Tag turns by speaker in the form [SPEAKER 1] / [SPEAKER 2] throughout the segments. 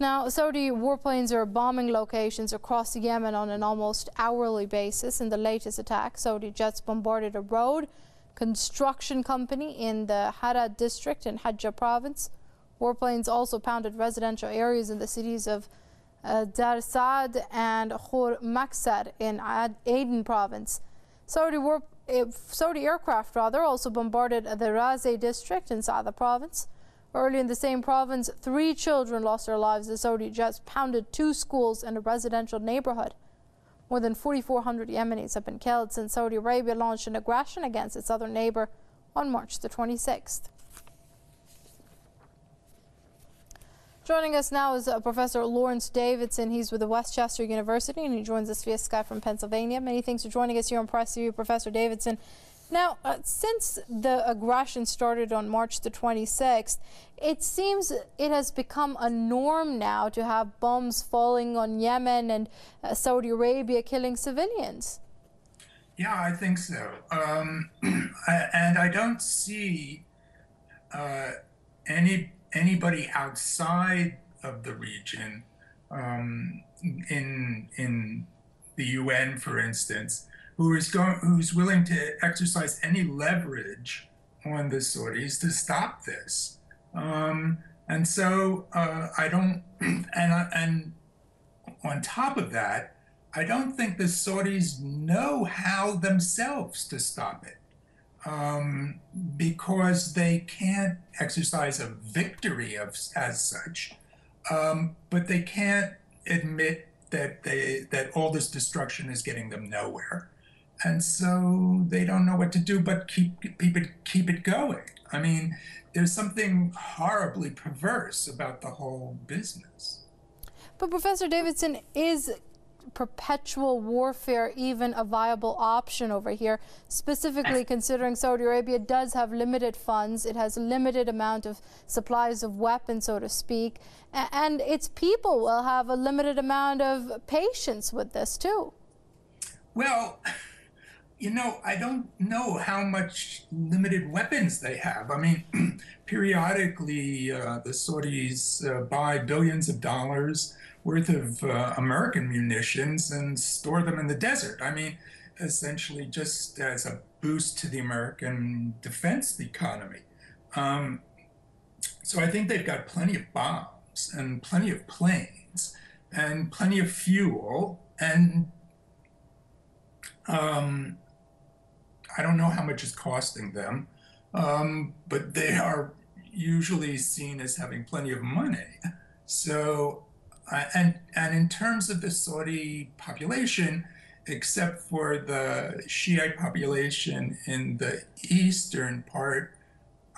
[SPEAKER 1] Now, Saudi warplanes are bombing locations across Yemen on an almost hourly basis. In the latest attack, Saudi jets bombarded a road construction company in the Hajjah district in Hajjah province. Warplanes also pounded residential areas in the cities of Dar Saad and Khor Maksar in Aden province. Saudi aircraft also bombarded the Razi district in Saada province. Early in the same province, 3 children lost their lives as Saudi jets pounded 2 schools in a residential neighborhood. More than 4,400 Yemenis have been killed since Saudi Arabia launched an aggression against its southern neighbor on March the 26th. Joining us now is Professor Lawrence Davidson. He's with the Westchester University and he joins us via Skype from Pennsylvania. Many thanks for joining us here on Press TV, Professor Davidson. Now, since the aggression started on March the 26th, it seems it has become a norm now to have bombs falling on Yemen and Saudi Arabia killing civilians.
[SPEAKER 2] Yeah, I think so. And I don't see anybody outside of the region, in the UN, for instance, who's willing to exercise any leverage on the Saudis to stop this. And so I don't, and on top of that, I don't think the Saudis know how themselves to stop it, because they can't exercise a victory as such, but they can't admit that all this destruction is getting them nowhere. And so they don't know what to do but keep it going. I mean, there's something horribly perverse about the whole business.
[SPEAKER 1] But Professor Davidson, is perpetual warfare even a viable option over here, specifically considering Saudi Arabia does have limited funds, it has a limited amount of supplies of weapons, so to speak, and its people will have a limited amount of patience with this too?
[SPEAKER 2] Well, you know, I don't know how much limited weapons they have. I mean, periodically, the Saudis buy billions of dollars worth of American munitions and store them in the desert. I mean, essentially just as a boost to the American defense economy. So I think they've got plenty of bombs and plenty of planes and plenty of fuel, and I don't know how much it's costing them, but they are usually seen as having plenty of money. So, and in terms of the Saudi population, except for the Shiite population in the eastern part,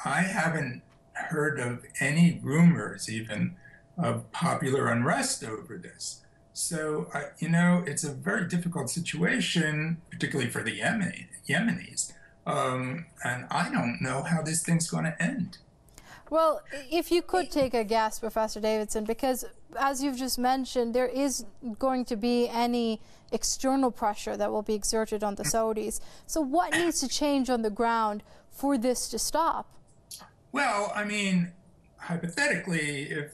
[SPEAKER 2] I haven't heard of any rumors even of popular unrest over this. So, you know, it's a very difficult situation, particularly for the Yemenis. And I don't know how this thing's going to end.
[SPEAKER 1] Well, if you could take a guess, Professor Davidson, because as you've just mentioned, there is going to be any external pressure that will be exerted on the Saudis. So what needs to change on the ground for this to stop?
[SPEAKER 2] Well, I mean, hypothetically, if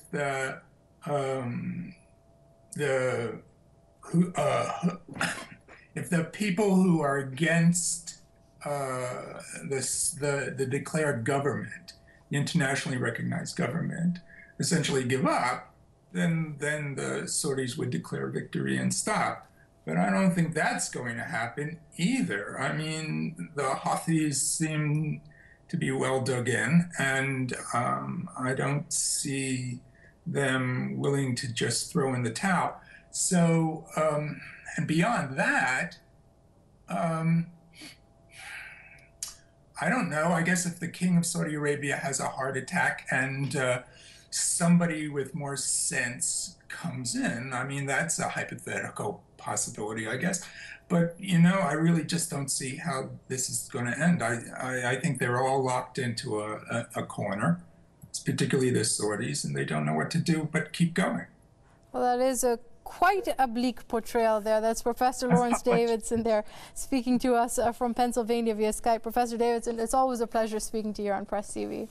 [SPEAKER 2] if the people who are against the declared government, the internationally recognized government, essentially give up, then the Saudis would declare victory and stop. But I don't think that's going to happen either. I mean, the Houthis seem to be well dug in, and I don't see them willing to just throw in the towel. So, and beyond that, I don't know. I guess if the king of Saudi Arabia has a heart attack and somebody with more sense comes in, I mean, that's a hypothetical possibility, I guess. But, you know, I really just don't see how this is going to end. I think they're all locked into a corner, particularly the Saudis, and they don't know what to do but keep going.
[SPEAKER 1] Well, that is quite a bleak portrayal there. That's Professor Lawrence Davidson there speaking to us from Pennsylvania via Skype. Professor Davidson, it's always a pleasure speaking to you on Press TV.